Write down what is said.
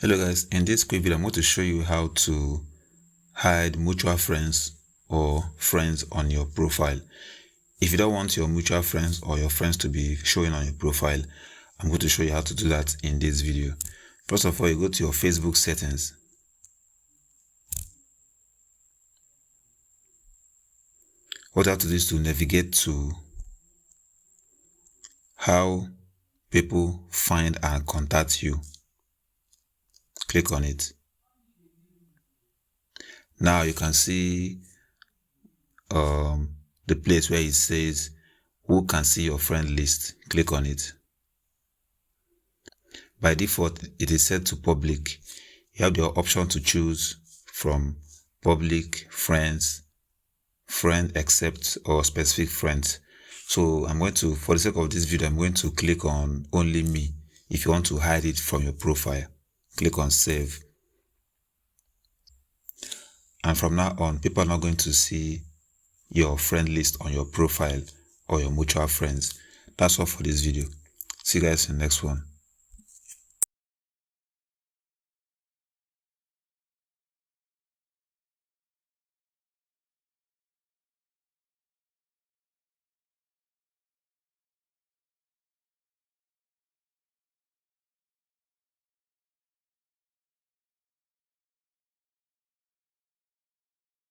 Hello guys, in this quick video I'm going to show you how to hide mutual friends or friends on your profile. If you don't want your mutual friends or your friends to be showing on your profile, I'm going to show you how to do that in this video. First of all, you go to your Facebook settings. What you have to do is to navigate to how people find and contact you. Click on it. Now you can see the place where it says who can see your friend list. Click on it. By default, it is set to public. You have the option to choose from public, friends, friend except, or specific friends. So I'm going to, for the sake of this video, I'm going to click on only me. If you want to hide it from your profile, click on save. And from now on, people are not going to see your friend list on your profile or your mutual friends. That's all for this video. See you guys in the next one.